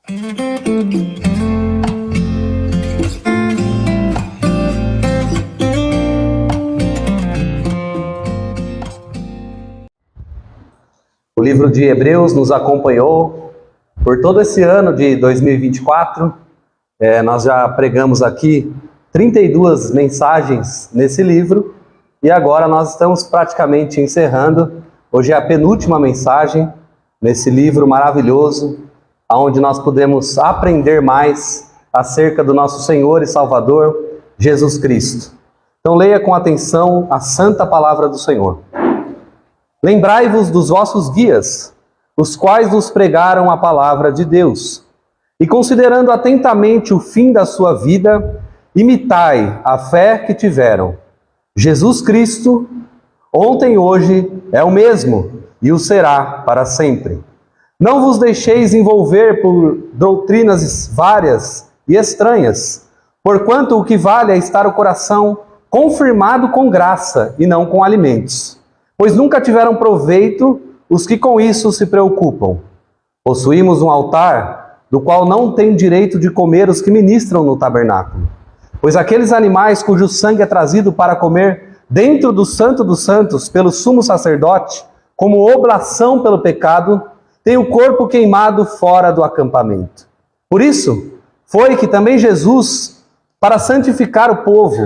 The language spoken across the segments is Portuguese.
O livro de Hebreus nos acompanhou por todo esse ano de 2024. Nós já pregamos aqui 32 mensagens nesse livro e agora nós estamos praticamente encerrando. Hoje é a penúltima mensagem nesse livro maravilhoso, onde nós podemos aprender mais acerca do nosso Senhor e Salvador, Jesus Cristo. Então leia com atenção a santa palavra do Senhor. Lembrai-vos dos vossos guias, os quais vos pregaram a palavra de Deus, e considerando atentamente o fim da sua vida, imitai a fé que tiveram. Jesus Cristo, ontem e hoje, é o mesmo, e o será para sempre. Não vos deixeis envolver por doutrinas várias e estranhas, porquanto o que vale é estar o coração confirmado com graça e não com alimentos. Pois nunca tiveram proveito os que com isso se preocupam. Possuímos um altar, do qual não tem direito de comer os que ministram no tabernáculo. Pois aqueles animais cujo sangue é trazido para comer dentro do Santo dos Santos pelo sumo sacerdote, como oblação pelo pecado, têm o corpo queimado fora do acampamento. Por isso, foi que também Jesus, para santificar o povo,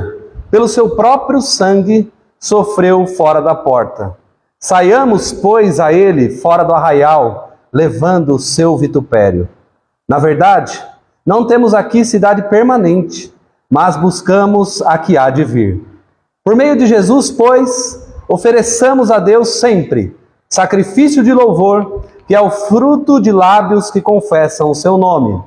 pelo seu próprio sangue, sofreu fora da porta. Saiamos, pois, a ele fora do arraial, levando o seu vitupério. Na verdade, não temos aqui cidade permanente, mas buscamos a que há de vir. Por meio de Jesus, pois, ofereçamos a Deus sempre sacrifício de louvor, que é o fruto de lábios que confessam o seu nome.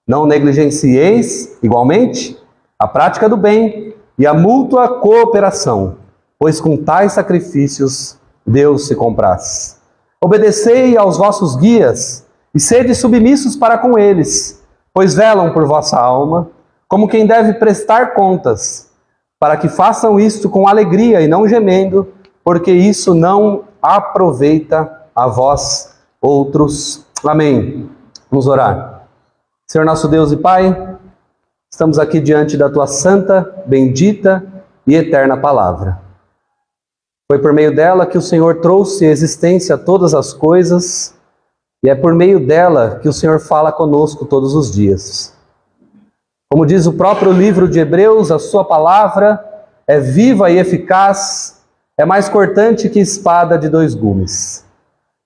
Não negligencieis, igualmente, a prática do bem e a mútua cooperação, pois com tais sacrifícios Deus se compraz. Obedecei aos vossos guias e sede submissos para com eles, pois velam por vossa alma, como quem deve prestar contas, para que façam isto com alegria e não gemendo, porque isso não aproveita a vós outros. Amém. Vamos orar. Senhor nosso Deus e Pai, estamos aqui diante da Tua santa, bendita e eterna palavra. Foi por meio dela que o Senhor trouxe existência a todas as coisas, e é por meio dela que o Senhor fala conosco todos os dias. Como diz o próprio livro de Hebreus, a sua palavra é viva e eficaz, é mais cortante que espada de dois gumes.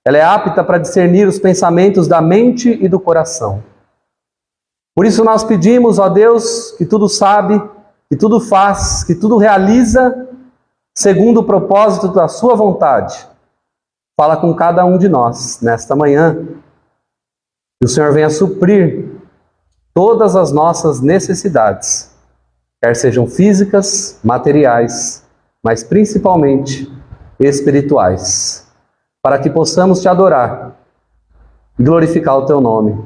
Ela é apta para discernir os pensamentos da mente e do coração. Por isso nós pedimos, ó Deus, que tudo sabe, que tudo faz, que tudo realiza, segundo o propósito da sua vontade. Fala com cada um de nós nesta manhã. Que o Senhor venha suprir todas as nossas necessidades, quer sejam físicas, materiais, mas principalmente espirituais, para que possamos te adorar e glorificar o teu nome,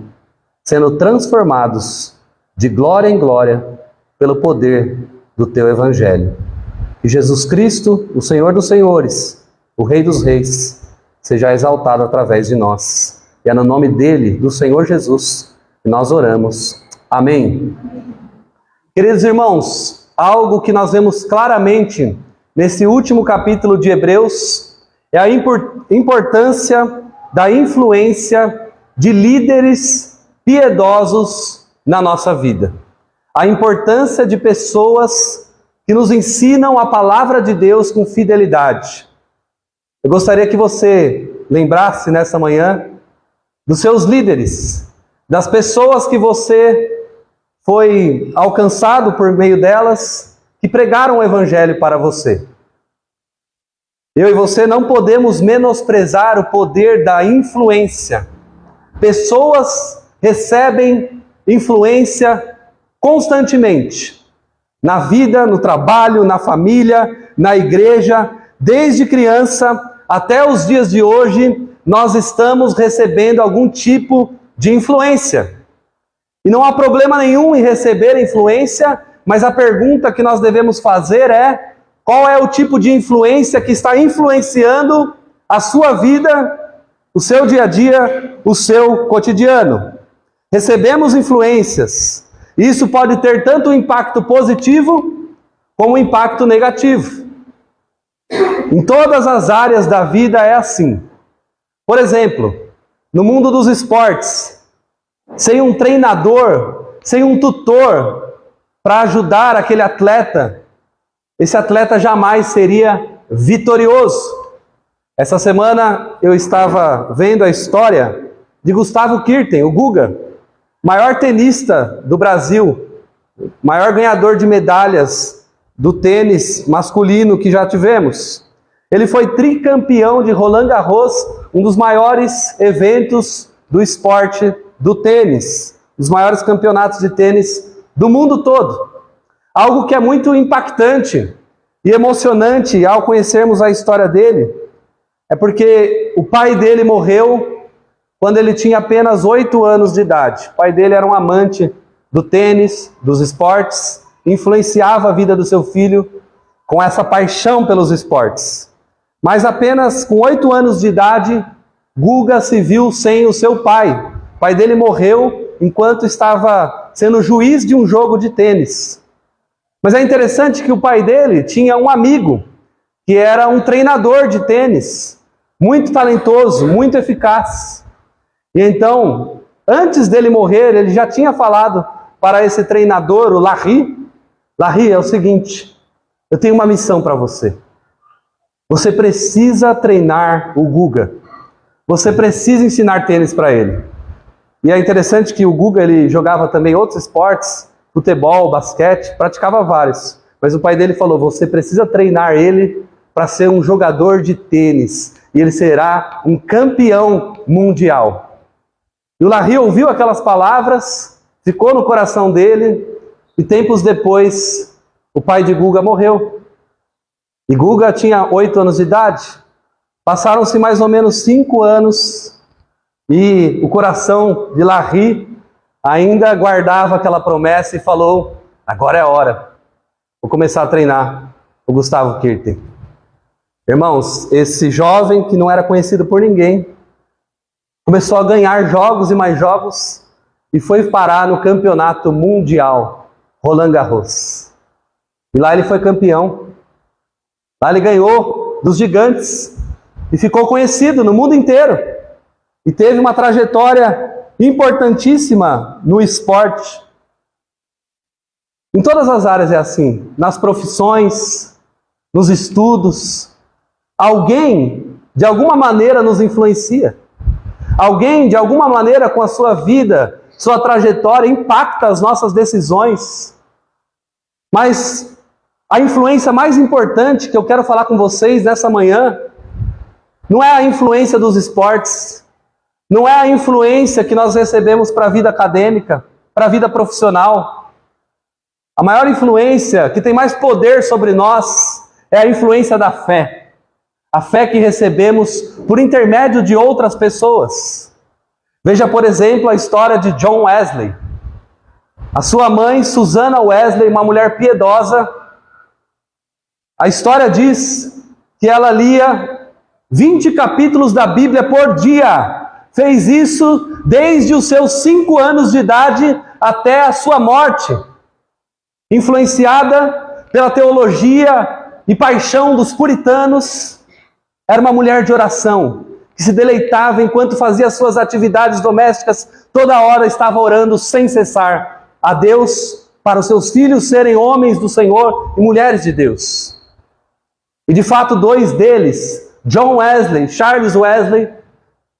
sendo transformados de glória em glória pelo poder do teu evangelho. Que Jesus Cristo, o Senhor dos Senhores, o Rei dos Reis, seja exaltado através de nós. E é no nome dele, do Senhor Jesus, que nós oramos. Amém. Queridos irmãos, algo que nós vemos claramente nesse último capítulo de Hebreus é a importância da influência de líderes piedosos na nossa vida. A importância de pessoas que nos ensinam a palavra de Deus com fidelidade. Eu gostaria que você lembrasse nessa manhã dos seus líderes, das pessoas que você foi alcançado por meio delas, que pregaram o evangelho para você. Eu e você não podemos menosprezar o poder da influência. Pessoas recebem influência constantemente. Na vida, no trabalho, na família, na igreja, desde criança até os dias de hoje, nós estamos recebendo algum tipo de influência. E não há problema nenhum em receber influência, mas a pergunta que nós devemos fazer é: qual é o tipo de influência que está influenciando a sua vida, o seu dia a dia, o seu cotidiano? recebemos influências. Isso pode ter tanto um impacto positivo como um impacto negativo. Em todas as áreas da vida é assim. Por exemplo, no mundo dos esportes, sem um treinador, sem um tutor para ajudar aquele atleta, esse atleta jamais seria vitorioso. Essa semana eu estava vendo a história de Gustavo Kuerten, o Guga, maior tenista do Brasil, maior ganhador de medalhas do tênis masculino que já tivemos. Ele foi tricampeão de Roland Garros, um dos maiores eventos do esporte do tênis, os maiores campeonatos de tênis do mundo todo. Algo que é muito impactante e emocionante ao conhecermos a história dele, é porque o pai dele morreu quando ele tinha apenas 8 anos de idade. O pai dele era um amante do tênis, dos esportes, influenciava a vida do seu filho com essa paixão pelos esportes. Mas apenas com 8 anos de idade, Guga se viu sem o seu pai. O pai dele morreu enquanto estava sendo juiz de um jogo de tênis. Mas é interessante que o pai dele tinha um amigo que era um treinador de tênis, muito talentoso, muito eficaz. E então, antes dele morrer, ele já tinha falado para esse treinador, o Larry, é o seguinte: eu tenho uma missão para você. Você precisa treinar o Guga. Você precisa ensinar tênis para ele. E é interessante que o Guga, ele jogava também outros esportes, futebol, basquete, praticava vários. Mas o pai dele falou: você precisa treinar ele para ser um jogador de tênis. E ele será um campeão mundial. E o Larry ouviu aquelas palavras, ficou no coração dele, e tempos depois, o pai de Guga morreu. E Guga tinha 8 anos de idade. Passaram-se mais ou menos 5 anos, e o coração de Larry ainda guardava aquela promessa e falou: agora é a hora, vou começar a treinar o Gustavo Kuerten. Irmãos, esse jovem que não era conhecido por ninguém, começou a ganhar jogos e mais jogos, e foi parar no campeonato mundial, Roland Garros. E lá ele foi campeão. Lá ele ganhou dos gigantes, e ficou conhecido no mundo inteiro. E teve uma trajetória importantíssima no esporte. Em todas as áreas é assim, nas profissões, nos estudos. Alguém, de alguma maneira, nos influencia. Alguém, de alguma maneira, com a sua vida, sua trajetória, impacta as nossas decisões. Mas a influência mais importante que eu quero falar com vocês nessa manhã, não é a influência dos esportes, não é a influência que nós recebemos para a vida acadêmica, para a vida profissional. A maior influência, que tem mais poder sobre nós, é a influência da fé. A fé que recebemos por intermédio de outras pessoas. Veja, por exemplo, a história de John Wesley. A sua mãe, Susanna Wesley, uma mulher piedosa, a história diz que ela lia 20 capítulos da Bíblia por dia. Fez isso desde os seus 5 anos de idade até a sua morte. Influenciada pela teologia e paixão dos puritanos, era uma mulher de oração, que se deleitava enquanto fazia suas atividades domésticas, toda hora estava orando sem cessar a Deus, para os seus filhos serem homens do Senhor e mulheres de Deus. E de fato 2 deles, John Wesley e Charles Wesley,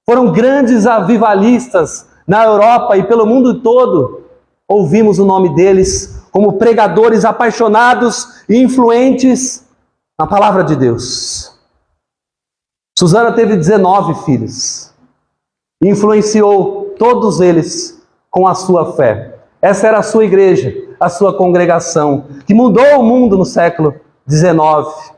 foram grandes avivalistas na Europa e pelo mundo todo. Ouvimos o nome deles como pregadores apaixonados e influentes na palavra de Deus. Susana teve 19 filhos e influenciou todos eles com a sua fé. Essa era a sua igreja, a sua congregação, que mudou o mundo no século XIX.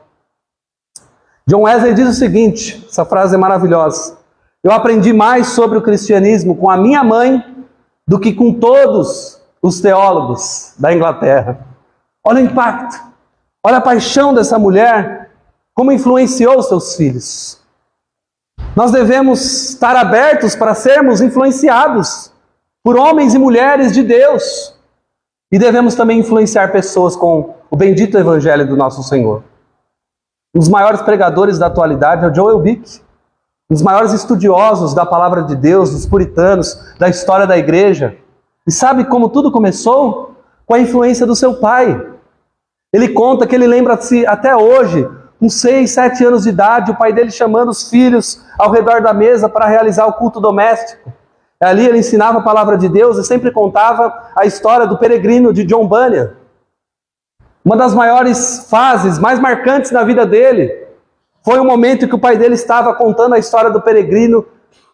John Wesley diz o seguinte, essa frase é maravilhosa: eu aprendi mais sobre o cristianismo com a minha mãe do que com todos os teólogos da Inglaterra. Olha o impacto, olha a paixão dessa mulher, como influenciou seus filhos. Nós devemos estar abertos para sermos influenciados por homens e mulheres de Deus. E devemos também influenciar pessoas com o bendito Evangelho do nosso Senhor. Um dos maiores pregadores da atualidade é o Joel Bick, um dos maiores estudiosos da palavra de Deus, dos puritanos, da história da igreja. E sabe como tudo começou? Com a influência do seu pai. Ele conta que ele lembra-se até hoje, com 6, 7 anos de idade, o pai dele chamando os filhos ao redor da mesa para realizar o culto doméstico. Ali ele ensinava a palavra de Deus e sempre contava a história do peregrino de John Bunyan. Uma das maiores fases, mais marcantes na vida dele, foi o momento em que o pai dele estava contando a história do peregrino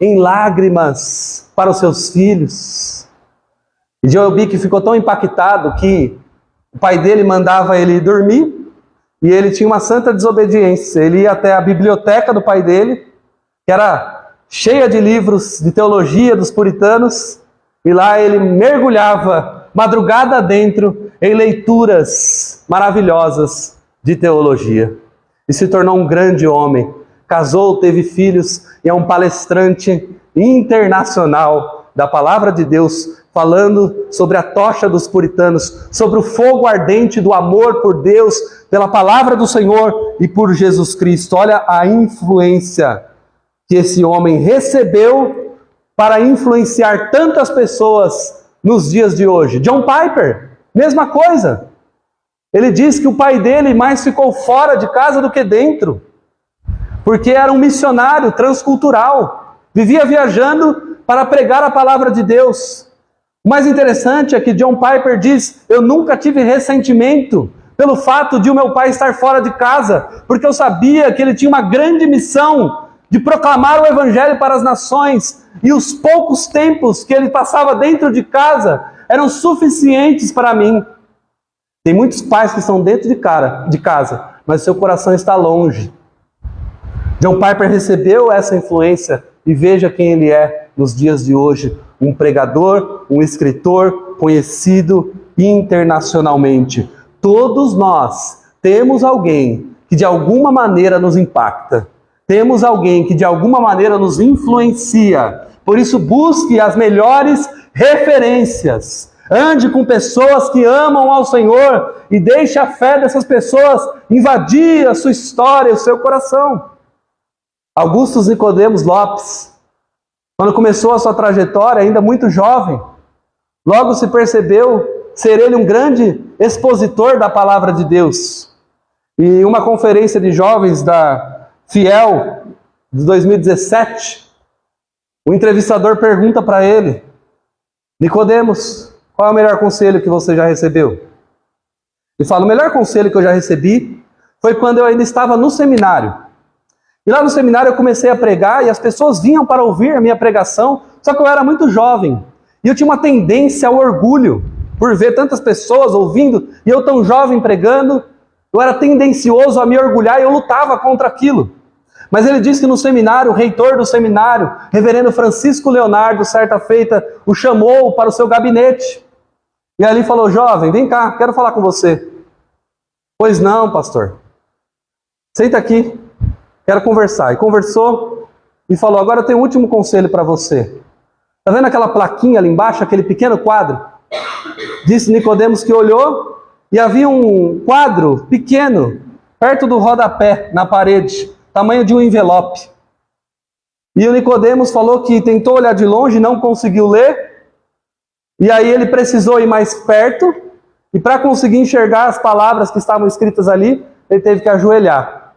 em lágrimas para os seus filhos. E Joel Bick ficou tão impactado que o pai dele mandava ele dormir e ele tinha uma santa desobediência. Ele ia até a biblioteca do pai dele, que era cheia de livros de teologia dos puritanos, e lá ele mergulhava madrugada dentro em leituras maravilhosas de teologia. E se tornou um grande homem. Casou, teve filhos e é um palestrante internacional da palavra de Deus, falando sobre a tocha dos puritanos, sobre o fogo ardente do amor por Deus, pela palavra do Senhor e por Jesus Cristo. Olha a influência que esse homem recebeu para influenciar tantas pessoas nos dias de hoje. John Piper, mesma coisa. Ele diz que o pai dele mais ficou fora de casa do que dentro, porque era um missionário transcultural, vivia viajando para pregar a palavra de Deus. O mais interessante é que John Piper diz: eu nunca tive ressentimento pelo fato de o meu pai estar fora de casa, porque eu sabia que ele tinha uma grande missão de proclamar o Evangelho para as nações, e os poucos tempos que ele passava dentro de casa eram suficientes para mim. Tem muitos pais que estão dentro de casa, mas seu coração está longe. John Piper recebeu essa influência e veja quem ele é nos dias de hoje. Um pregador, um escritor conhecido internacionalmente. Todos nós temos alguém que de alguma maneira nos impacta. Temos alguém que de alguma maneira nos influencia. Por isso busque as melhores referências. Ande com pessoas que amam ao Senhor e deixe a fé dessas pessoas invadir a sua história, o seu coração. Augusto Nicodemos Lopes, quando começou a sua trajetória, ainda muito jovem, logo se percebeu ser ele um grande expositor da palavra de Deus. E uma conferência de jovens da Fiel, de 2017, o entrevistador pergunta para ele: Nicodemos, qual é o melhor conselho que você já recebeu? Ele fala: o melhor conselho que eu já recebi foi quando eu ainda estava no seminário. E lá no seminário eu comecei a pregar e as pessoas vinham para ouvir a minha pregação, só que eu era muito jovem. E eu tinha uma tendência ao orgulho, por ver tantas pessoas ouvindo e eu tão jovem pregando. Eu era tendencioso a me orgulhar e eu lutava contra aquilo. Mas ele disse que no seminário, o reitor do seminário, reverendo Francisco Leonardo, certa feita, o chamou para o seu gabinete. E ali falou: jovem, vem cá, quero falar com você. Pois não, pastor. Senta aqui, quero conversar. E conversou e falou: agora eu tenho um último conselho para você. Está vendo aquela plaquinha ali embaixo, aquele pequeno quadro? Disse Nicodemos que olhou e havia um quadro pequeno, perto do rodapé, na parede, tamanho de um envelope. E o Nicodemos falou que tentou olhar de longe, não conseguiu ler, e aí ele precisou ir mais perto, e para conseguir enxergar as palavras que estavam escritas ali, ele teve que ajoelhar.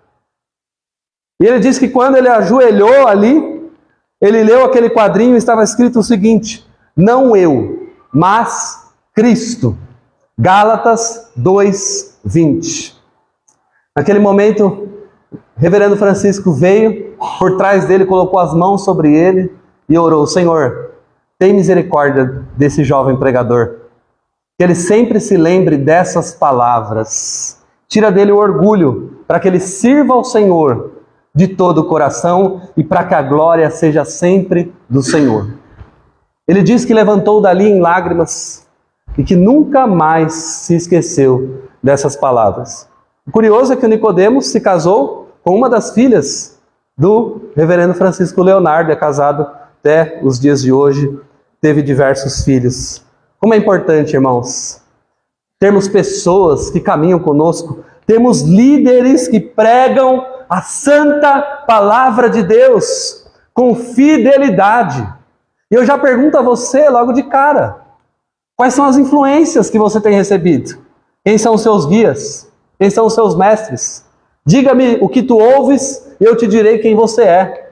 E ele disse que quando ele ajoelhou ali, ele leu aquele quadrinho e estava escrito o seguinte: não eu, mas Cristo. Gálatas 2:20. Naquele momento, o reverendo Francisco veio, por trás dele, colocou as mãos sobre ele e orou: Senhor, tem misericórdia desse jovem pregador. Que ele sempre se lembre dessas palavras. Tira dele o orgulho, para que ele sirva ao Senhor de todo o coração e para que a glória seja sempre do Senhor. Ele diz que levantou dali em lágrimas e que nunca mais se esqueceu dessas palavras. O curioso é que o Nicodemos se casou com uma das filhas do reverendo Francisco Leonardo, é casado até os dias de hoje, teve diversos filhos. Como é importante, irmãos, termos pessoas que caminham conosco, temos líderes que pregam a santa palavra de Deus com fidelidade. E eu já pergunto a você logo de cara, quais são as influências que você tem recebido? Quem são os seus guias? Quem são os seus mestres? Diga-me o que tu ouves e eu te direi quem você é.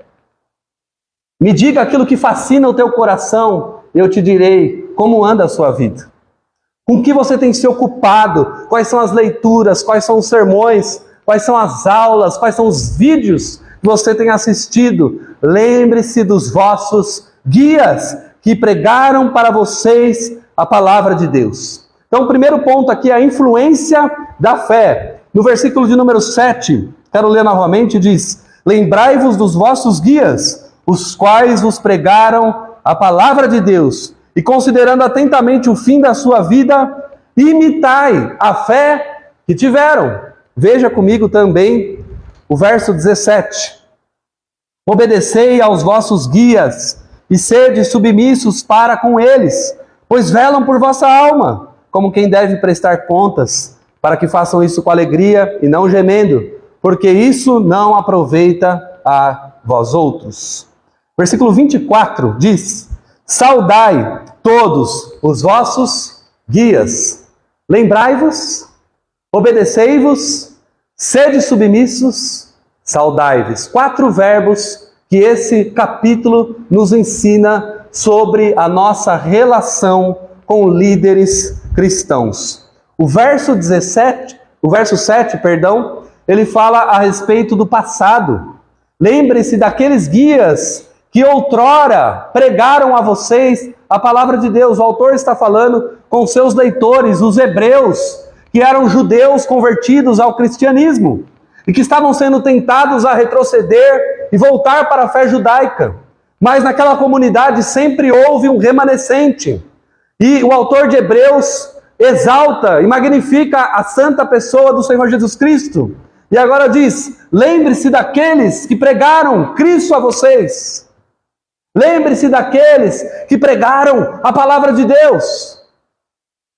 Me diga aquilo que fascina o teu coração e eu te direi como anda a sua vida. Com que você tem se ocupado? Quais são as leituras? Quais são os sermões? Quais são as aulas? Quais são os vídeos que você tem assistido? Lembre-se dos vossos guias que pregaram para vocês a palavra de Deus. Então, o primeiro ponto aqui é a influência da fé. No versículo de número 7, quero ler novamente, diz: lembrai-vos dos vossos guias, os quais vos pregaram a palavra de Deus, e considerando atentamente o fim da sua vida, imitai a fé que tiveram. Veja comigo também o verso 17. Obedecei aos vossos guias, e sede submissos para com eles, pois velam por vossa alma, como quem deve prestar contas, para que façam isso com alegria e não gemendo, porque isso não aproveita a vós outros. Versículo 24 diz: saudai todos os vossos guias, lembrai-vos, obedecei-vos, sede submissos, saudai-vos. 4 verbos que esse capítulo nos ensina sobre a nossa relação com líderes cristãos. O verso 7, ele fala a respeito do passado. Lembre-se daqueles guias que outrora pregaram a vocês a palavra de Deus. O autor está falando com seus leitores, os hebreus, que eram judeus convertidos ao cristianismo e que estavam sendo tentados a retroceder e voltar para a fé judaica. Mas naquela comunidade sempre houve um remanescente. E o autor de Hebreus exalta e magnifica a santa pessoa do Senhor Jesus Cristo. E agora diz: lembre-se daqueles que pregaram Cristo a vocês. Lembre-se daqueles que pregaram a palavra de Deus.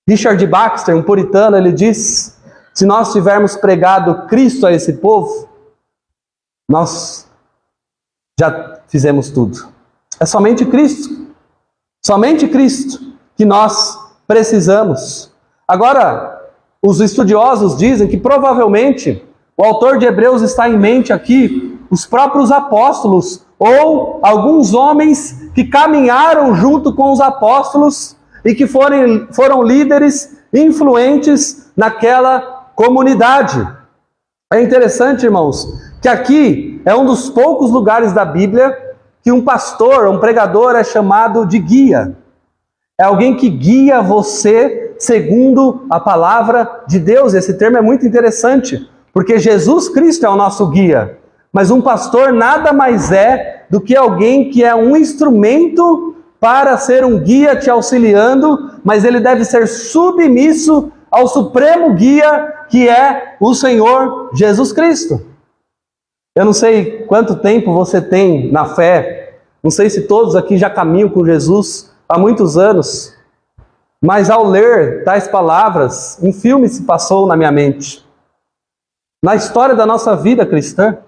Richard Baxter, um puritano, ele diz: se nós tivermos pregado Cristo a esse povo, nós já fizemos tudo. É somente Cristo que nós precisamos. Agora, os estudiosos dizem que provavelmente o autor de Hebreus está em mente aqui os próprios apóstolos, ou alguns homens que caminharam junto com os apóstolos e que foram líderes influentes naquela comunidade. É interessante, irmãos, que aqui é um dos poucos lugares da Bíblia que um pastor, um pregador é chamado de guia. É alguém que guia você segundo a palavra de Deus. Esse termo é muito interessante, porque Jesus Cristo é o nosso guia. Mas um pastor nada mais é do que alguém que é um instrumento para ser um guia te auxiliando, mas ele deve ser submisso ao supremo guia, que é o Senhor Jesus Cristo. Eu não sei quanto tempo você tem na fé, não sei se todos aqui já caminham com Jesus há muitos anos, mas ao ler tais palavras, um filme se passou na minha mente. Na história da nossa vida cristã,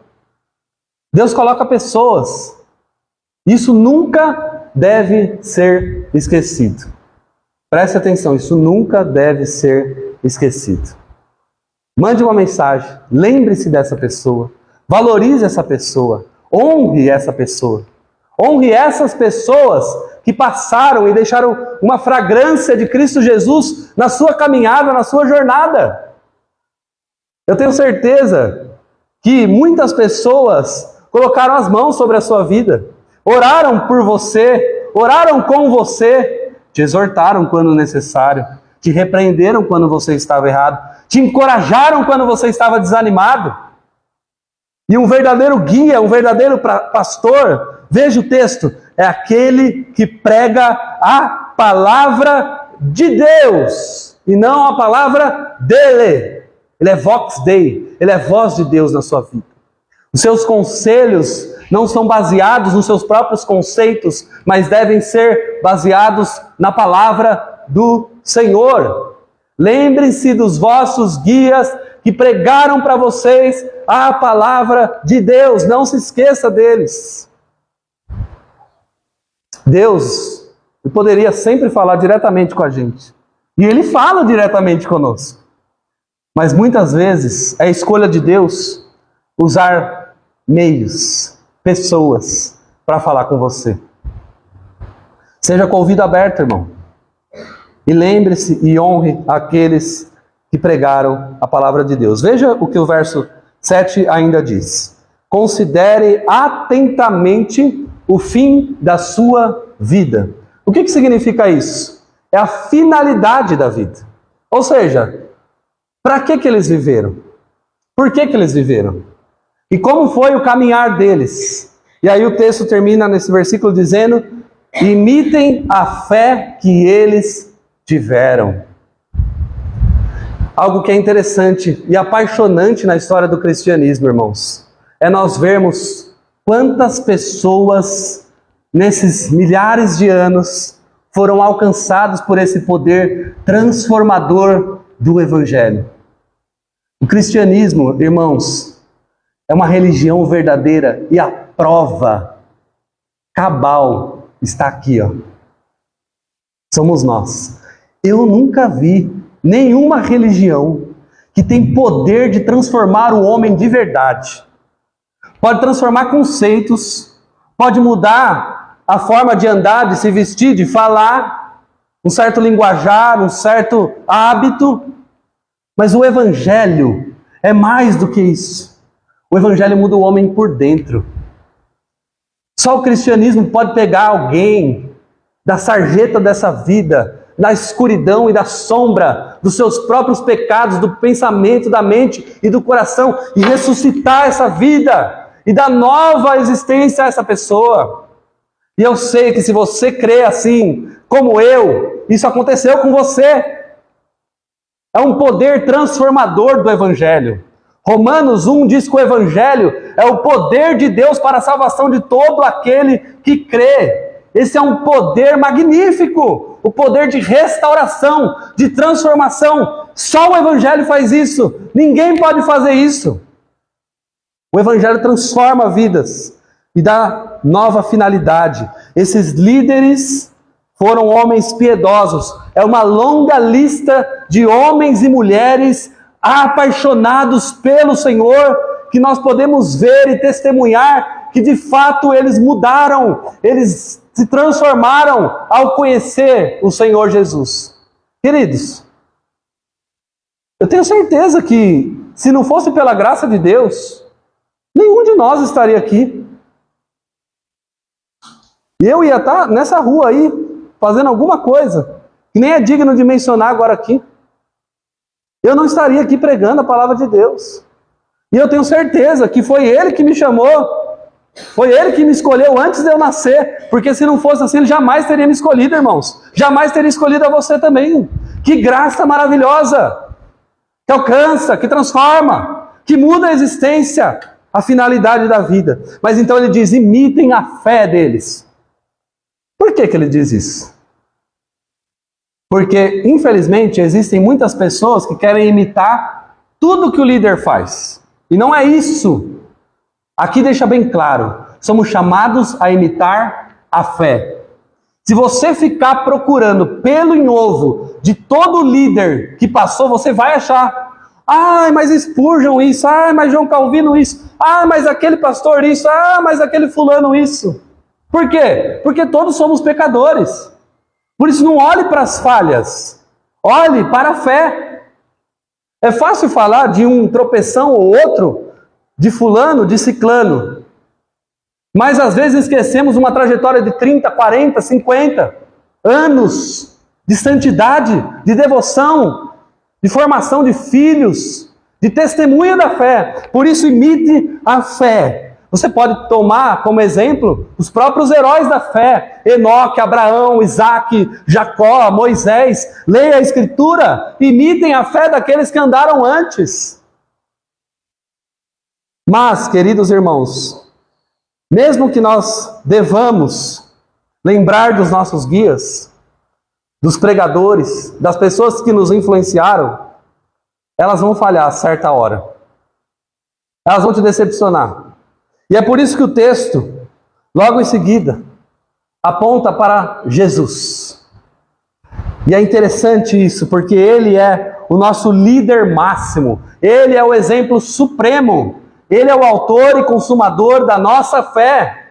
Deus coloca pessoas. Isso nunca deve ser esquecido. Preste atenção, isso nunca deve ser esquecido. Mande uma mensagem, lembre-se dessa pessoa, valorize essa pessoa, honre essa pessoa. Honre essas pessoas que passaram e deixaram uma fragrância de Cristo Jesus na sua caminhada, na sua jornada. Eu tenho certeza que muitas pessoas colocaram as mãos sobre a sua vida, oraram por você, oraram com você, te exortaram quando necessário, te repreenderam quando você estava errado, te encorajaram quando você estava desanimado. E um verdadeiro guia, um verdadeiro pastor, veja o texto, é aquele que prega a palavra de Deus e não a palavra dele. Ele é vox Dei, ele é voz de Deus na sua vida. Os seus conselhos não são baseados nos seus próprios conceitos, mas devem ser baseados na palavra do Senhor. Lembrem-se dos vossos guias que pregaram para vocês a palavra de Deus. Não se esqueça deles. Deus poderia sempre falar diretamente com a gente. E Ele fala diretamente conosco. Mas muitas vezes é a escolha de Deus usar meios, pessoas, para falar com você. Seja com o ouvido aberto, irmão. E lembre-se e honre aqueles que pregaram a palavra de Deus. Veja o que o verso 7 ainda diz. Considere atentamente o fim da sua vida. O que significa isso? É a finalidade da vida. Ou seja, para que eles viveram? Por que eles viveram? E como foi o caminhar deles? E aí o texto termina nesse versículo dizendo: imitem a fé que eles tiveram. Algo que é interessante e apaixonante na história do cristianismo, irmãos, é nós vermos quantas pessoas nesses milhares de anos foram alcançados por esse poder transformador do Evangelho. O cristianismo, irmãos, é uma religião verdadeira e a prova cabal está aqui, ó. Somos nós. Eu nunca vi nenhuma religião que tem poder de transformar o homem de verdade. Pode transformar conceitos, pode mudar a forma de andar, de se vestir, de falar, um certo linguajar, um certo hábito. Mas o Evangelho é mais do que isso. O Evangelho muda o homem por dentro. Só o cristianismo pode pegar alguém da sarjeta dessa vida, da escuridão e da sombra dos seus próprios pecados, do pensamento, da mente e do coração, e ressuscitar essa vida e dar nova existência a essa pessoa. E eu sei que se você crê assim, como eu, isso aconteceu com você. É um poder transformador do Evangelho. Romanos 1 diz que o Evangelho é o poder de Deus para a salvação de todo aquele que crê. Esse é um poder magnífico, o poder de restauração, de transformação. Só o Evangelho faz isso, ninguém pode fazer isso. O Evangelho transforma vidas e dá nova finalidade. Esses líderes foram homens piedosos. É uma longa lista de homens e mulheres apaixonados pelo Senhor, que nós podemos ver e testemunhar que de fato eles mudaram, eles se transformaram ao conhecer o Senhor Jesus. Queridos, eu tenho certeza que se não fosse pela graça de Deus, nenhum de nós estaria aqui. E eu ia estar nessa rua aí, fazendo alguma coisa, que nem é digno de mencionar agora aqui. Eu não estaria aqui pregando a palavra de Deus. E eu tenho certeza que foi Ele que me chamou, foi Ele que me escolheu antes de eu nascer, porque se não fosse assim, Ele jamais teria me escolhido, irmãos. Jamais teria escolhido a você também. Que graça maravilhosa, que alcança, que transforma, que muda a existência, a finalidade da vida. Mas então Ele diz, imitem a fé deles. Por que Ele diz isso? Porque, infelizmente, existem muitas pessoas que querem imitar tudo que o líder faz. E não é isso. Aqui deixa bem claro, somos chamados a imitar a fé. Se você ficar procurando pelo em ovo de todo líder que passou, você vai achar. Ah, mas Spurgeon isso, ah, mas João Calvino isso, ah, mas aquele pastor isso, ah, mas aquele fulano isso. Por quê? Porque todos somos pecadores. Por isso não olhe para as falhas, olhe para a fé. É fácil falar de um tropeção ou outro, de fulano, de ciclano. Mas às vezes esquecemos uma trajetória de 30, 40, 50 anos de santidade, de devoção, de formação de filhos, de testemunha da fé. Por isso imite a fé. Você pode tomar como exemplo os próprios heróis da fé. Enoque, Abraão, Isaac, Jacó, Moisés. Leia a Escritura, imitem a fé daqueles que andaram antes. Mas, queridos irmãos, mesmo que nós devamos lembrar dos nossos guias, dos pregadores, das pessoas que nos influenciaram, elas vão falhar a certa hora. Elas vão te decepcionar. E é por isso que o texto, logo em seguida, aponta para Jesus. E é interessante isso, porque Ele é o nosso líder máximo. Ele é o exemplo supremo. Ele é o autor e consumador da nossa fé.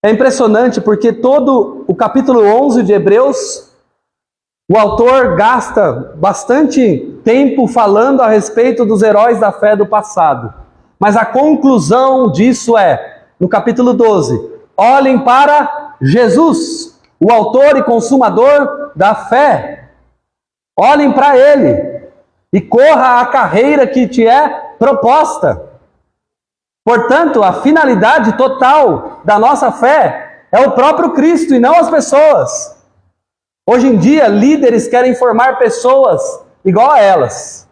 É impressionante porque todo o capítulo 11 de Hebreus, o autor gasta bastante tempo falando a respeito dos heróis da fé do passado. Mas a conclusão disso é, no capítulo 12, olhem para Jesus, o autor e consumador da fé. Olhem para Ele e corra a carreira que te é proposta. Portanto, a finalidade total da nossa fé é o próprio Cristo e não as pessoas. Hoje em dia, líderes querem formar pessoas igual a elas.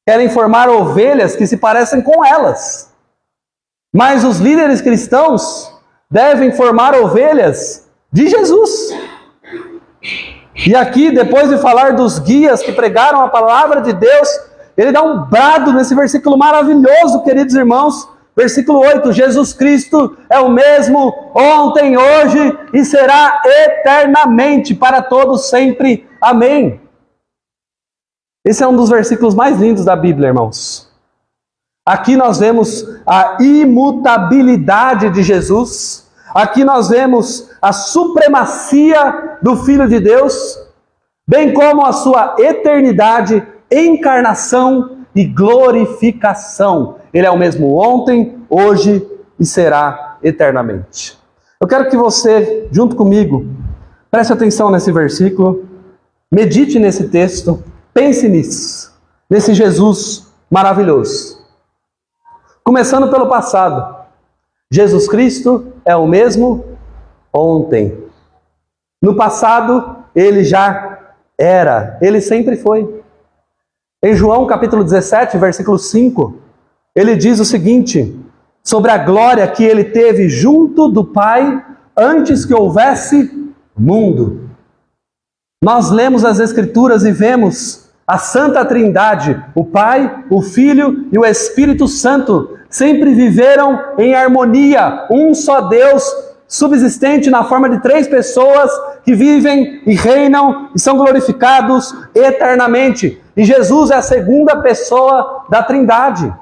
Querem formar ovelhas que se parecem com elas. Mas os líderes cristãos devem formar ovelhas de Jesus. E aqui, depois de falar dos guias que pregaram a palavra de Deus, ele dá um brado nesse versículo maravilhoso, queridos irmãos. Versículo 8, Jesus Cristo é o mesmo ontem, hoje e será eternamente para todos sempre. Amém. Esse é um dos versículos mais lindos da Bíblia, irmãos. Aqui nós vemos a imutabilidade de Jesus. Aqui nós vemos a supremacia do Filho de Deus, bem como a sua eternidade, encarnação e glorificação. Ele é o mesmo ontem, hoje e será eternamente. Eu quero que você, junto comigo, preste atenção nesse versículo, medite nesse texto, pense nisso, nesse Jesus maravilhoso. Começando pelo passado. Jesus Cristo é o mesmo ontem. No passado, Ele já era, Ele sempre foi. Em João capítulo 17, versículo 5, ele diz o seguinte, sobre a glória que ele teve junto do Pai antes que houvesse mundo. Nós lemos as Escrituras e vemos a Santa Trindade, o Pai, o Filho e o Espírito Santo, sempre viveram em harmonia, um só Deus, subsistente na forma de 3 pessoas que vivem e reinam e são glorificados eternamente. E Jesus é a segunda pessoa da Trindade.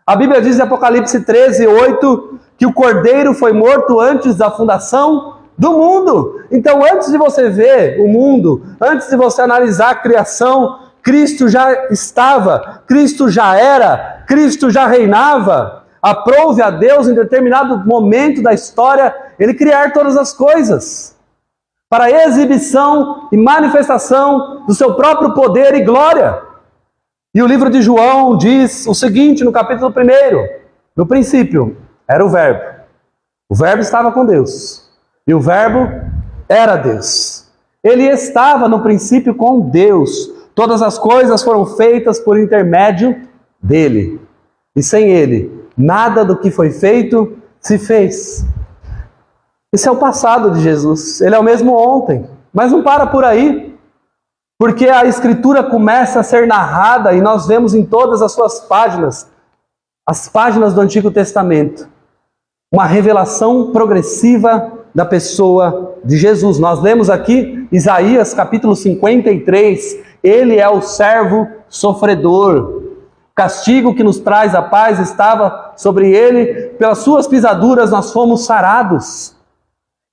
A Bíblia diz em Apocalipse 13, 8, que o Cordeiro foi morto antes da fundação do mundo. Então, antes de você ver o mundo, antes de você analisar a criação, Cristo já estava, Cristo já era, Cristo já reinava. Aprove a Deus em determinado momento da história Ele criar todas as coisas para a exibição e manifestação do seu próprio poder e glória. E o livro de João diz o seguinte no capítulo 1, no princípio era o Verbo estava com Deus, e o Verbo era Deus. Ele estava no princípio com Deus, todas as coisas foram feitas por intermédio dele, e sem ele, nada do que foi feito se fez. Esse é o passado de Jesus, ele é o mesmo ontem, mas não para por aí, porque a Escritura começa a ser narrada e nós vemos em todas as suas páginas, as páginas do Antigo Testamento, uma revelação progressiva da pessoa de Jesus. Nós lemos aqui Isaías capítulo 53, ele é o servo sofredor. O castigo que nos traz a paz estava sobre ele, pelas suas pisaduras nós fomos sarados.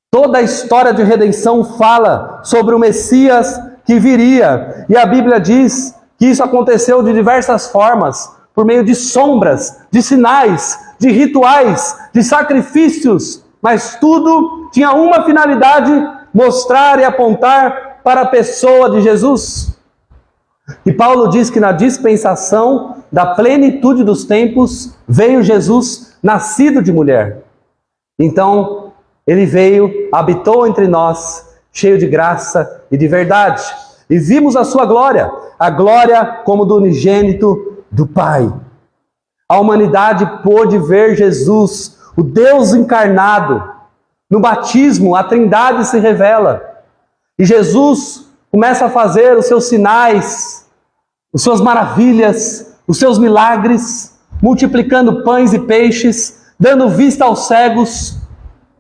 Toda a história de redenção fala sobre o Messias que viria. E a Bíblia diz que isso aconteceu de diversas formas, por meio de sombras, de sinais, de rituais, de sacrifícios. Mas tudo tinha uma finalidade, mostrar e apontar para a pessoa de Jesus. E Paulo diz que na dispensação da plenitude dos tempos, veio Jesus nascido de mulher. Então, ele veio, habitou entre nós, cheio de graça e de verdade. E vimos a sua glória, a glória como do unigênito do Pai. A humanidade pôde ver Jesus, o Deus encarnado. No batismo, a Trindade se revela. E Jesus começa a fazer os seus sinais, as suas maravilhas, os seus milagres, multiplicando pães e peixes, dando vista aos cegos,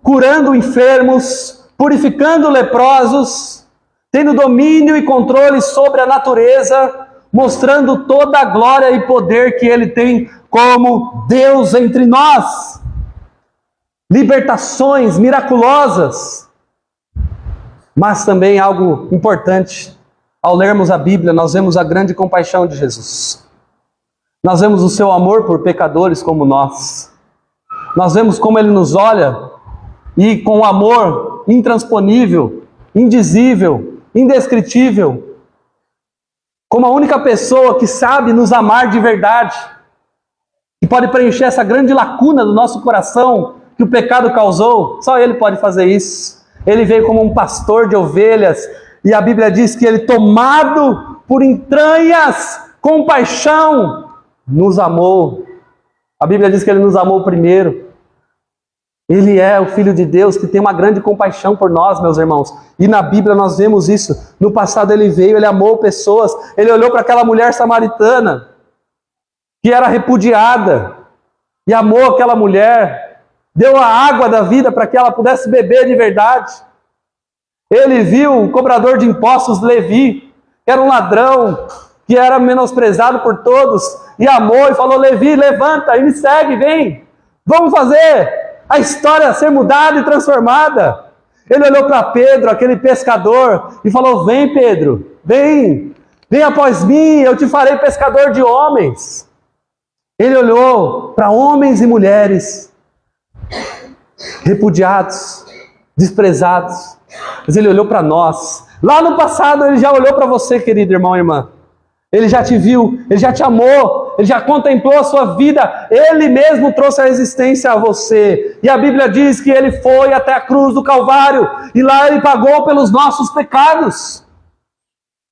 curando enfermos, purificando leprosos, tendo domínio e controle sobre a natureza, mostrando toda a glória e poder que Ele tem como Deus entre nós. Libertações miraculosas. Mas também algo importante, ao lermos a Bíblia, nós vemos a grande compaixão de Jesus. Nós vemos o seu amor por pecadores como nós. Nós vemos como Ele nos olha e com amor intransponível, indizível, indescritível, como a única pessoa que sabe nos amar de verdade, que pode preencher essa grande lacuna do nosso coração que o pecado causou. Só Ele pode fazer isso. Ele veio como um pastor de ovelhas, e a Bíblia diz que Ele, tomado por entranhas, compaixão, nos amou. A Bíblia diz que Ele nos amou primeiro. Ele é o Filho de Deus que tem uma grande compaixão por nós, meus irmãos. E na Bíblia nós vemos isso. No passado Ele veio, Ele amou pessoas. Ele olhou para aquela mulher samaritana, que era repudiada, e amou aquela mulher. Deu a água da vida para que ela pudesse beber de verdade. Ele viu o cobrador de impostos, Levi, que era um ladrão, que era menosprezado por todos, e amou e falou: Levi, levanta e me segue, vem. Vamos fazer a história ser mudada e transformada. Ele olhou para Pedro, aquele pescador, e falou: vem Pedro, vem após mim, eu te farei pescador de homens. Ele olhou para homens e mulheres repudiados, desprezados, mas Ele olhou para nós. Lá no passado Ele já olhou para você, querido irmão e irmã. Ele já te viu, Ele já te amou, Ele já contemplou a sua vida, Ele mesmo trouxe a existência a você. E a Bíblia diz que Ele foi até a cruz do Calvário, e lá Ele pagou pelos nossos pecados.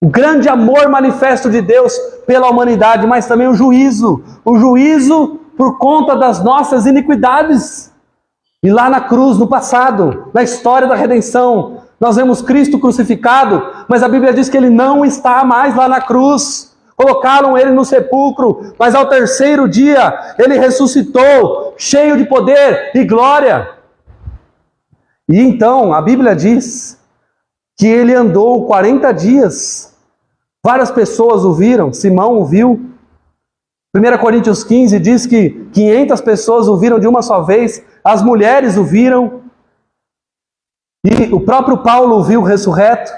O grande amor manifesto de Deus pela humanidade, mas também o juízo por conta das nossas iniquidades. E lá na cruz, no passado, na história da redenção, nós vemos Cristo crucificado, mas a Bíblia diz que Ele não está mais lá na cruz. Colocaram Ele no sepulcro, mas ao terceiro dia Ele ressuscitou, cheio de poder e glória. E então a Bíblia diz que Ele andou 40 dias. Várias pessoas o viram, Simão o viu. 1 Coríntios 15 diz que 500 pessoas o viram de uma só vez, as mulheres o viram, e o próprio Paulo o viu ressurreto.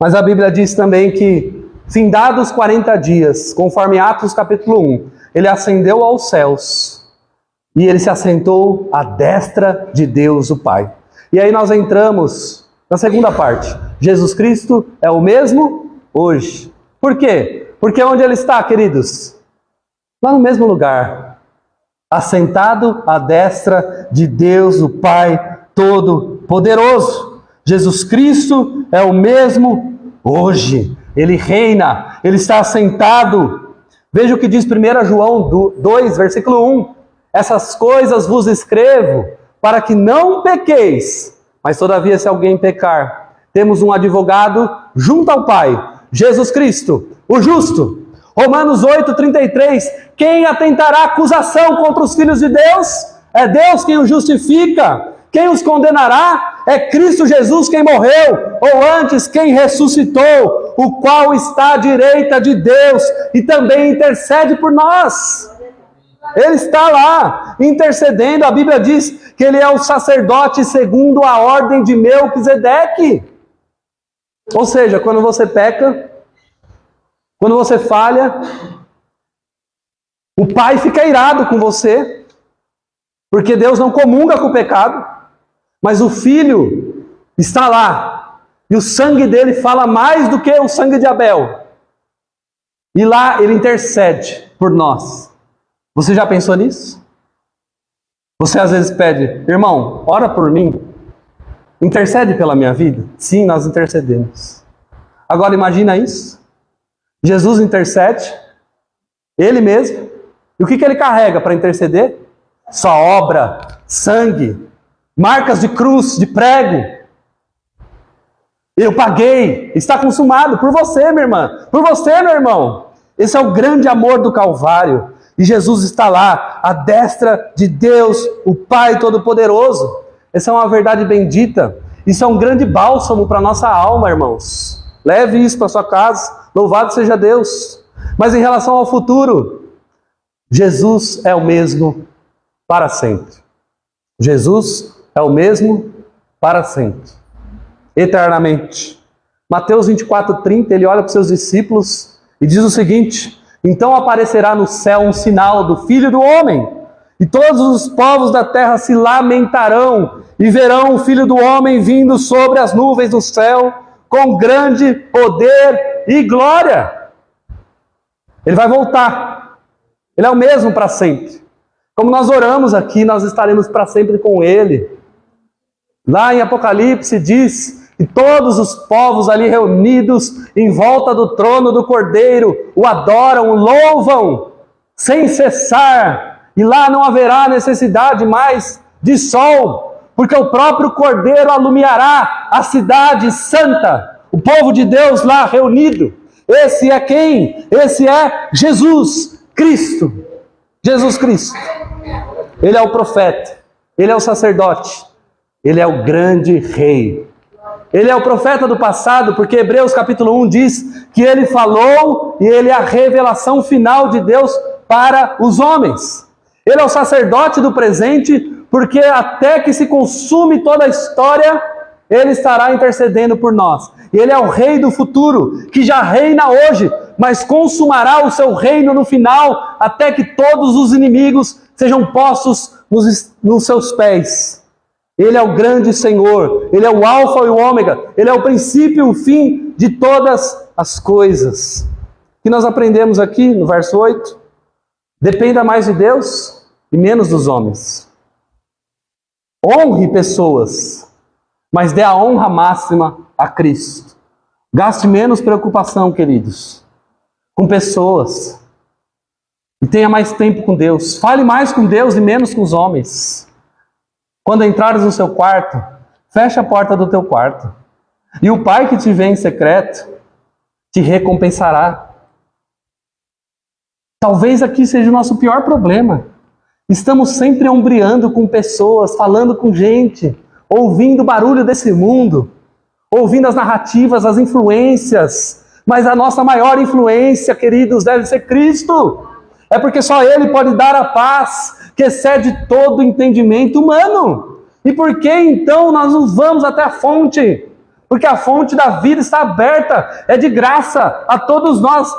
Mas a Bíblia diz também que, findados 40 dias, conforme Atos capítulo 1, Ele ascendeu aos céus, e Ele se assentou à destra de Deus o Pai. E aí nós entramos na segunda parte. Jesus Cristo é o mesmo hoje. Por quê? Porque onde Ele está, queridos? Lá no mesmo lugar, assentado à destra de Deus, o Pai Todo-Poderoso. Jesus Cristo é o mesmo hoje. Ele reina, Ele está assentado. Veja o que diz 1 João 2, versículo 1. Essas coisas vos escrevo, para que não pequeis. Mas todavia, se alguém pecar, temos um advogado junto ao Pai, Jesus Cristo, o justo. Romanos 8:33, quem atentará acusação contra os filhos de Deus? É Deus quem os justifica. Quem os condenará? É Cristo Jesus quem morreu, ou antes quem ressuscitou, o qual está à direita de Deus e também intercede por nós. Ele está lá, intercedendo. A Bíblia diz que Ele é o sacerdote segundo a ordem de Melquisedeque. Ou seja, quando você peca, quando você falha, o Pai fica irado com você, porque Deus não comunga com o pecado, mas o Filho está lá, e o sangue dele fala mais do que o sangue de Abel. E lá Ele intercede por nós. Você já pensou nisso? Você às vezes pede: irmão, ora por mim. Intercede pela minha vida? Sim, nós intercedemos. Agora imagina isso. Jesus intercede, Ele mesmo, E o que ele carrega para interceder? Sua obra, sangue, marcas de cruz, de prego. Eu paguei, está consumado por você, minha irmã, por você, meu irmão. Esse é o grande amor do Calvário. E Jesus está lá, à destra de Deus, o Pai Todo-Poderoso. Essa é uma verdade bendita. Isso é um grande bálsamo para a nossa alma, irmãos. Leve isso para sua casa. Louvado seja Deus. Mas em relação ao futuro, Jesus é o mesmo para sempre. Jesus é o mesmo para sempre. Eternamente. Mateus 24:30, ele olha para os seus discípulos e diz o seguinte: então aparecerá no céu um sinal do Filho do Homem, e todos os povos da terra se lamentarão, e verão o Filho do Homem vindo sobre as nuvens do céu, com grande poder e glória. Ele vai voltar. Ele é o mesmo para sempre. Como nós oramos aqui, nós estaremos para sempre com Ele. Lá em Apocalipse diz: e todos os povos ali reunidos em volta do trono do Cordeiro o adoram, o louvam, sem cessar. E lá não haverá necessidade mais de sol, porque o próprio Cordeiro alumiará a cidade santa, o povo de Deus lá reunido. Esse é quem? Esse é Jesus Cristo. Jesus Cristo. Ele é o profeta, ele é o sacerdote, ele é o grande rei. Ele é o profeta do passado, porque Hebreus capítulo 1 diz que ele falou e ele é a revelação final de Deus para os homens. Ele é o sacerdote do presente, porque até que se consume toda a história, ele estará intercedendo por nós. E ele é o rei do futuro, que já reina hoje, mas consumará o seu reino no final, até que todos os inimigos sejam postos nos seus pés. Ele é o grande Senhor, Ele é o Alfa e o Ômega, Ele é o princípio e o fim de todas as coisas. O que nós aprendemos aqui no verso 8? Dependa mais de Deus e menos dos homens. Honre pessoas, mas dê a honra máxima a Cristo. Gaste menos preocupação, queridos, com pessoas. E tenha mais tempo com Deus. Fale mais com Deus e menos com os homens. Quando entrares no seu quarto, feche a porta do teu quarto. E o Pai que te vê em secreto te recompensará. Talvez aqui seja o nosso pior problema. Estamos sempre ombreando com pessoas, falando com gente, ouvindo o barulho desse mundo, ouvindo as narrativas, as influências. Mas a nossa maior influência, queridos, deve ser Cristo. É porque só Ele pode dar a paz que excede todo o entendimento humano. E por que então nós nos vamos até a fonte? Porque a fonte da vida está aberta, é de graça a todos nós,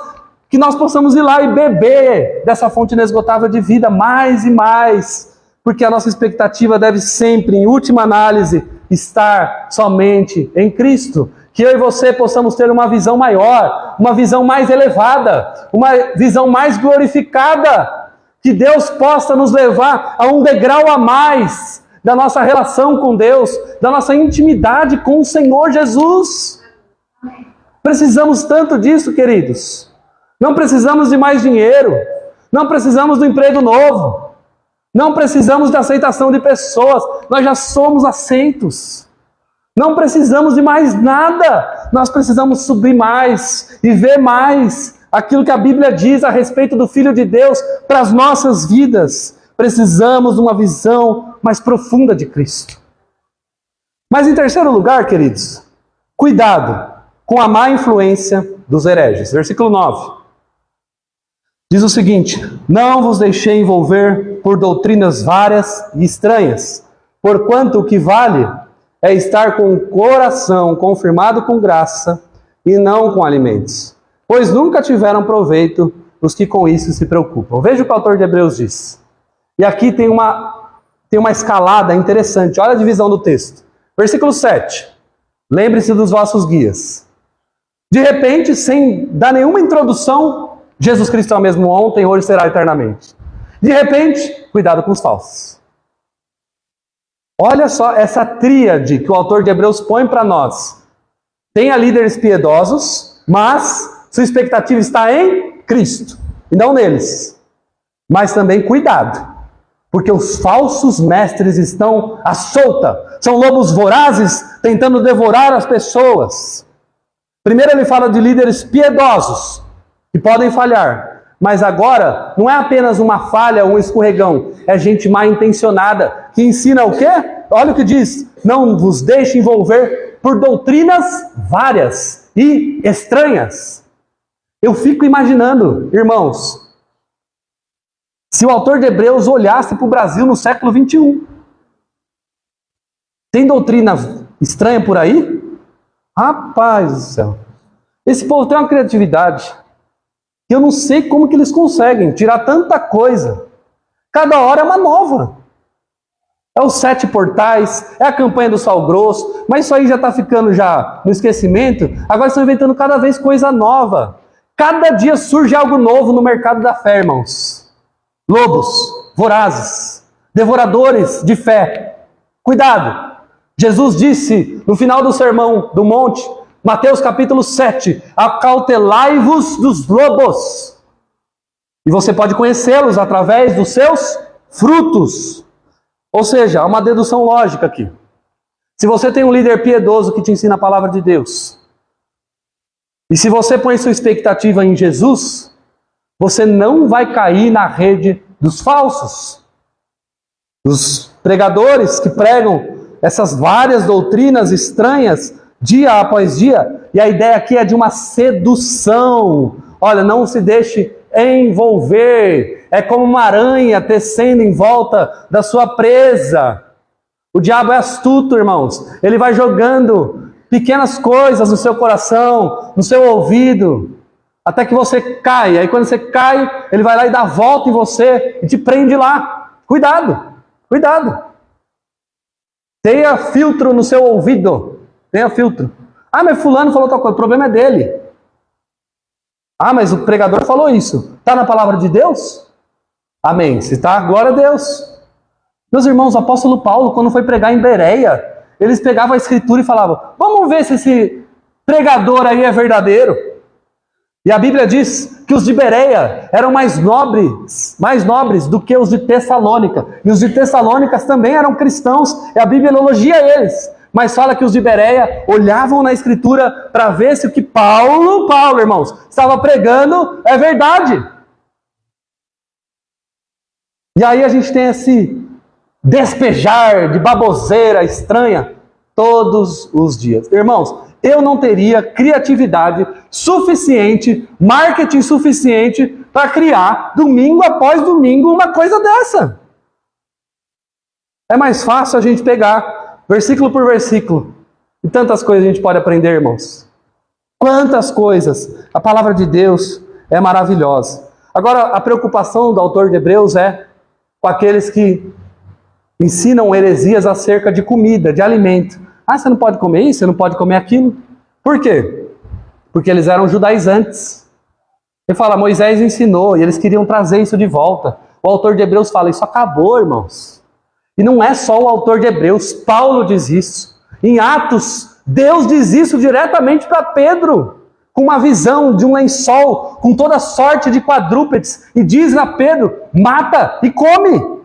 que nós possamos ir lá e beber dessa fonte inesgotável de vida mais e mais. Porque a nossa expectativa deve sempre, em última análise, estar somente em Cristo. Que eu e você possamos ter uma visão maior, uma visão mais elevada, uma visão mais glorificada. Que Deus possa nos levar a um degrau a mais da nossa relação com Deus, da nossa intimidade com o Senhor Jesus. Precisamos tanto disso, queridos. Não precisamos de mais dinheiro, não precisamos do emprego novo, não precisamos da aceitação de pessoas, nós já somos aceitos. Não precisamos de mais nada, nós precisamos subir mais e ver mais aquilo que a Bíblia diz a respeito do Filho de Deus para as nossas vidas. Precisamos de uma visão mais profunda de Cristo. Mas em terceiro lugar, queridos, cuidado com a má influência dos hereges. Versículo 9. Diz o seguinte: não vos deixei envolver por doutrinas várias e estranhas, porquanto o que vale é estar com o coração confirmado com graça e não com alimentos, pois nunca tiveram proveito os que com isso se preocupam. Veja o que o autor de Hebreus diz. E aqui tem uma escalada interessante. Olha a divisão do texto. Versículo 7. Lembre-se dos vossos guias. De repente, sem dar nenhuma introdução, Jesus Cristo é o mesmo ontem, hoje será eternamente. De repente, cuidado com os falsos. Olha só essa tríade que o autor de Hebreus põe para nós. Tenha líderes piedosos, mas sua expectativa está em Cristo, e não neles. Mas também cuidado, porque os falsos mestres estão à solta. São lobos vorazes tentando devorar as pessoas. Primeiro ele fala de líderes piedosos, que podem falhar. Mas agora, não é apenas uma falha ou um escorregão. É gente mal intencionada, que ensina o quê? Olha o que diz. Não vos deixe envolver por doutrinas várias e estranhas. Eu fico imaginando, irmãos, se o autor de Hebreus olhasse para o Brasil no século 21. Tem doutrina estranha por aí? Rapaz do céu. Esse povo tem uma criatividade que eu não sei como que eles conseguem tirar tanta coisa. Cada hora é uma nova. É os 7 portais, é a campanha do sal grosso, mas isso aí já está ficando já no esquecimento. Agora estão inventando cada vez coisa nova. Cada dia surge algo novo no mercado da fé, irmãos. Lobos, vorazes, devoradores de fé. Cuidado! Jesus disse no final do sermão do monte, Mateus capítulo 7, acautelai-vos dos lobos. E você pode conhecê-los através dos seus frutos. Ou seja, há uma dedução lógica aqui. Se você tem um líder piedoso que te ensina a palavra de Deus, e se você põe sua expectativa em Jesus, você não vai cair na rede dos falsos, dos pregadores que pregam essas várias doutrinas estranhas dia após dia. E a ideia aqui é de uma sedução. Olha, não se deixe envolver. É como uma aranha tecendo em volta da sua presa. O diabo é astuto, irmãos. Ele vai jogando pequenas coisas no seu coração, no seu ouvido, até que você cai. Aí quando você cai, ele vai lá e dá a volta em você e te prende lá. Cuidado, cuidado. Tenha filtro no seu ouvido. Tenha filtro. Ah, mas fulano falou tal coisa. O problema é dele. Ah, mas o pregador falou isso. Está na palavra de Deus? Amém. Se está, glória a Deus. Meus irmãos, o apóstolo Paulo, quando foi pregar em Bereia, eles pegavam a escritura e falavam, vamos ver se esse pregador aí é verdadeiro. E a Bíblia diz que os de Bereia eram mais nobres do que os de Tessalônica. E os de Tessalônicas também eram cristãos, e a Bíblia elogia eles. Mas fala que os de Bereia olhavam na Escritura para ver se o que Paulo, irmãos, estava pregando é verdade. E aí a gente tem esse despejar de baboseira estranha todos os dias. Irmãos, eu não teria criatividade suficiente, marketing suficiente para criar domingo após domingo uma coisa dessa. É mais fácil a gente pegar versículo por versículo. E tantas coisas a gente pode aprender, irmãos. Quantas coisas. A palavra de Deus é maravilhosa. Agora, a preocupação do autor de Hebreus é com aqueles que ensinam heresias acerca de comida, de alimento. Ah, você não pode comer isso, você não pode comer aquilo. Por quê? Porque eles eram judaizantes. Ele fala, Moisés ensinou, e eles queriam trazer isso de volta. O autor de Hebreus fala, isso acabou, irmãos. E não é só o autor de Hebreus, Paulo diz isso. Em Atos, Deus diz isso diretamente para Pedro, com uma visão de um lençol, com toda sorte de quadrúpedes, e diz a Pedro, mata e come.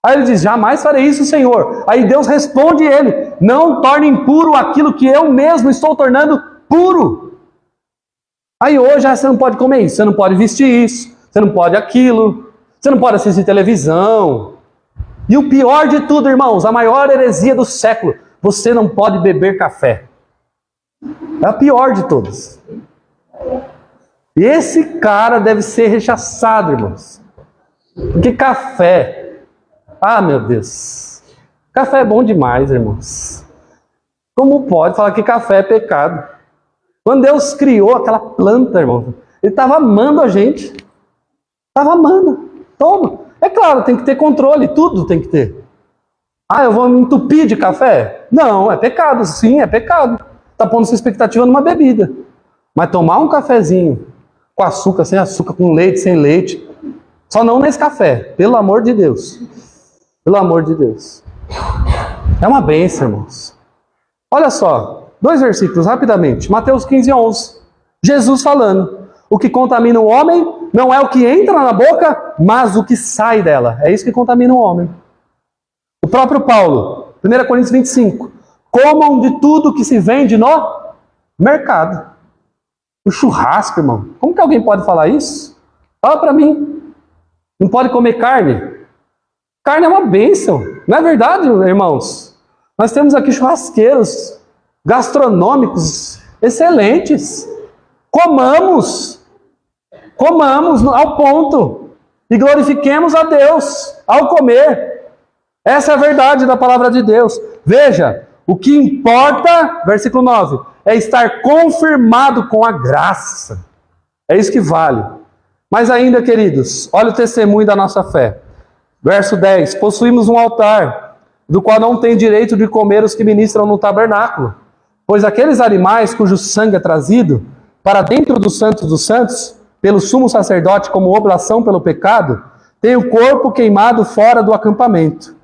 Aí ele diz, jamais farei isso, Senhor. Aí Deus responde ele, não torne impuro aquilo que eu mesmo estou tornando puro. Aí hoje você não pode comer isso, você não pode vestir isso, você não pode aquilo, você não pode assistir televisão. E o pior de tudo, irmãos, a maior heresia do século, você não pode beber café. É a pior de todas. E esse cara deve ser rechaçado, irmãos. Porque café... Ah, meu Deus. Café é bom demais, irmãos. Como pode falar que café é pecado? Quando Deus criou aquela planta, irmão, Ele estava amando a gente. Estava amando. Toma. É claro, tem que ter controle, tudo tem que ter. Ah, eu vou me entupir de café? Não, é pecado. Sim, é pecado. Está pondo sua expectativa numa bebida. Mas tomar um cafezinho com açúcar, sem açúcar, com leite, sem leite, só não nesse café, pelo amor de Deus. Pelo amor de Deus. É uma bênção, irmãos. Olha só, 2 versículos rapidamente. Mateus 15, 11. Jesus falando. O que contamina o homem não é o que entra na boca, mas o que sai dela. É isso que contamina o homem. O próprio Paulo, 1 Coríntios 25. Comam de tudo que se vende no mercado. O churrasco, irmão. Como que alguém pode falar isso? Fala para mim. Não pode comer carne? Carne é uma bênção. Não é verdade, irmãos? Nós temos aqui churrasqueiros gastronômicos excelentes. Comamos ao ponto e glorifiquemos a Deus ao comer. Essa é a verdade da palavra de Deus. Veja, o que importa, versículo 9, é estar confirmado com a graça. É isso que vale. Mas ainda, queridos, olha o testemunho da nossa fé. Verso 10, possuímos um altar, do qual não tem direito de comer os que ministram no tabernáculo, pois aqueles animais cujo sangue é trazido para dentro do Santo dos Santos, pelo sumo sacerdote como oblação pelo pecado, têm o corpo queimado fora do acampamento.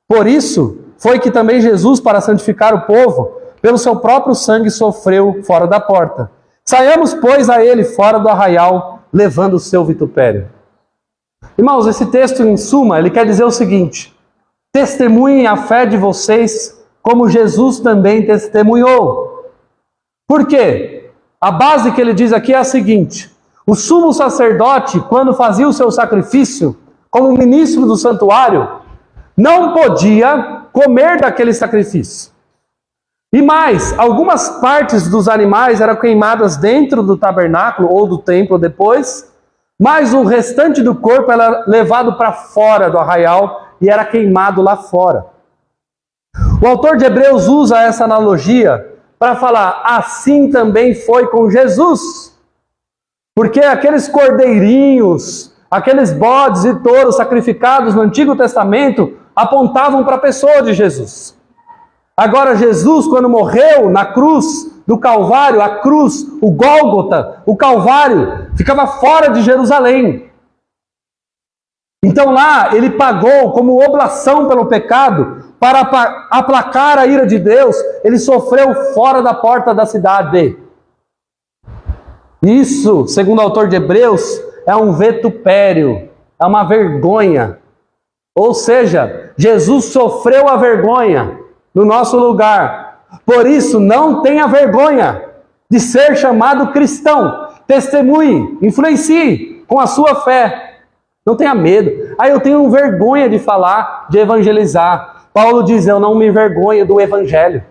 Por isso, foi que também Jesus, para santificar o povo, pelo seu próprio sangue sofreu fora da porta. Saiamos, pois, a ele fora do arraial, levando o seu vitupério. Irmãos, esse texto, em suma, ele quer dizer o seguinte: testemunhem a fé de vocês, como Jesus também testemunhou. Por quê? A base que ele diz aqui é a seguinte: o sumo sacerdote, quando fazia o seu sacrifício, como ministro do santuário, não podia comer daquele sacrifício. E mais, algumas partes dos animais eram queimadas dentro do tabernáculo ou do templo depois, mas o restante do corpo era levado para fora do arraial e era queimado lá fora. O autor de Hebreus usa essa analogia para falar, assim também foi com Jesus. Porque aqueles cordeirinhos, aqueles bodes e touros sacrificados no Antigo Testamento apontavam para a pessoa de Jesus. Agora Jesus, quando morreu na cruz do Calvário, a cruz, o Gólgota, o Calvário, ficava fora de Jerusalém. Então lá ele pagou como oblação pelo pecado, para aplacar a ira de Deus, ele sofreu fora da porta da cidade. Isso, segundo o autor de Hebreus, é um vitupério, é uma vergonha. Ou seja, Jesus sofreu a vergonha no nosso lugar. Por isso, não tenha vergonha de ser chamado cristão. Testemunhe, influencie com a sua fé. Não tenha medo. Eu tenho vergonha de falar, de evangelizar. Paulo diz, eu não me envergonho do evangelho.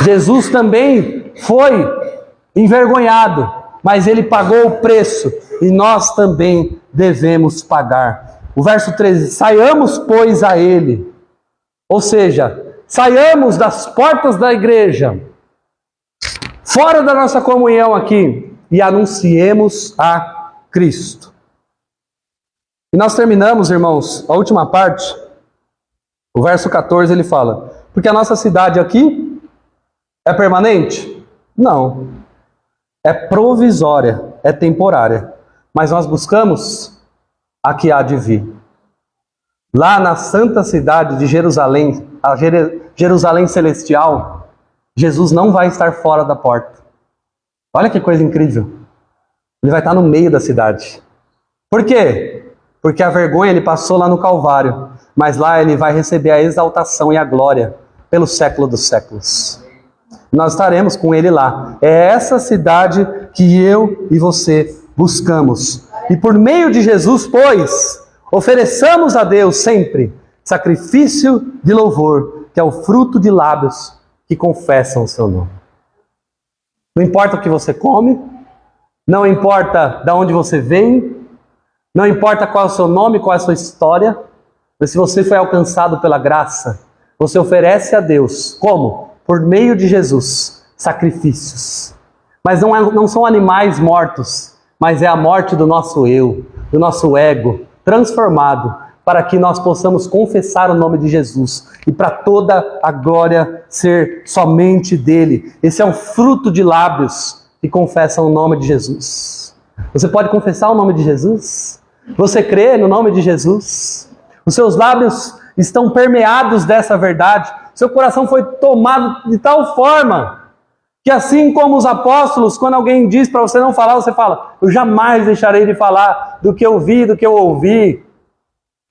Jesus também foi envergonhado, mas ele pagou o preço e nós também devemos pagar. O verso 13, saiamos, pois, a ele. Ou seja, saiamos das portas da igreja, fora da nossa comunhão aqui, e anunciemos a Cristo. E nós terminamos, irmãos, a última parte, o verso 14, ele fala, porque a nossa cidade aqui é permanente? Não. É provisória, é temporária. Mas nós buscamos a que há de vir. Lá na santa cidade de Jerusalém, a Jerusalém celestial, Jesus não vai estar fora da porta. Olha que coisa incrível. Ele vai estar no meio da cidade. Por quê? Porque a vergonha ele passou lá no Calvário. Mas lá ele vai receber a exaltação e a glória pelo século dos séculos. Nós estaremos com ele lá. É essa cidade que eu e você buscamos. E por meio de Jesus, pois, ofereçamos a Deus sempre sacrifício de louvor, que é o fruto de lábios que confessam o seu nome. Não importa o que você come, não importa de onde você vem, não importa qual é o seu nome, qual é a sua história, mas se você foi alcançado pela graça, você oferece a Deus, como? Por meio de Jesus, sacrifícios. Mas não são animais mortos, mas é a morte do nosso eu, do nosso ego, transformado, para que nós possamos confessar o nome de Jesus, e para toda a glória ser somente dele. Esse é um fruto de lábios que confessam o nome de Jesus. Você pode confessar o nome de Jesus? Você crê no nome de Jesus? Os seus lábios estão permeados dessa verdade. Seu coração foi tomado de tal forma Que assim como os apóstolos, quando alguém diz para você não falar, você fala: eu jamais deixarei de falar do que eu vi, do que eu ouvi.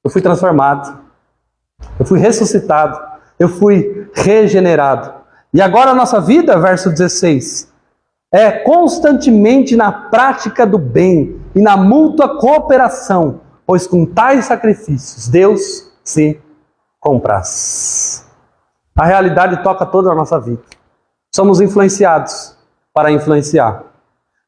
Eu fui transformado. Eu fui ressuscitado. Eu fui regenerado. E agora a nossa vida, verso 16, é constantemente na prática do bem e na mútua cooperação, pois com tais sacrifícios Deus se compraz. A realidade toca toda a nossa vida. Somos influenciados para influenciar.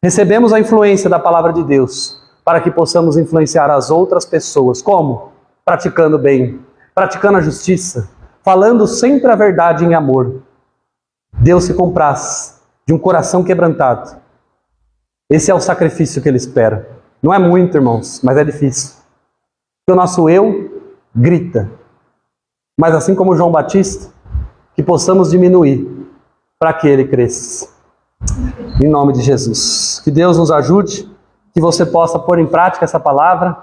Recebemos a influência da palavra de Deus para que possamos influenciar as outras pessoas. Como? Praticando o bem, praticando a justiça, falando sempre a verdade em amor. Deus se compraz de um coração quebrantado. Esse é o sacrifício que Ele espera. Não é muito, irmãos, mas é difícil. Porque o nosso eu grita. Mas assim como João Batista, que possamos diminuir para que Ele cresça. Em nome de Jesus. Que Deus nos ajude, que você possa pôr em prática essa palavra.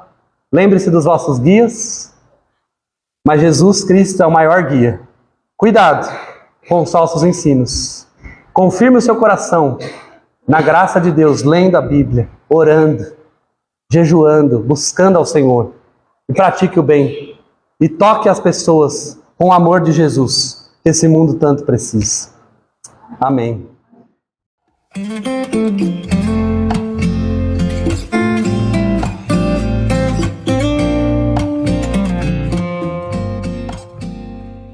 Lembre-se dos vossos guias, mas Jesus Cristo é o maior guia. Cuidado com os falsos ensinos. Confirme o seu coração na graça de Deus, lendo a Bíblia, orando, jejuando, buscando ao Senhor. E pratique o bem. E toque as pessoas com o amor de Jesus, que esse mundo tanto precisa. Amém.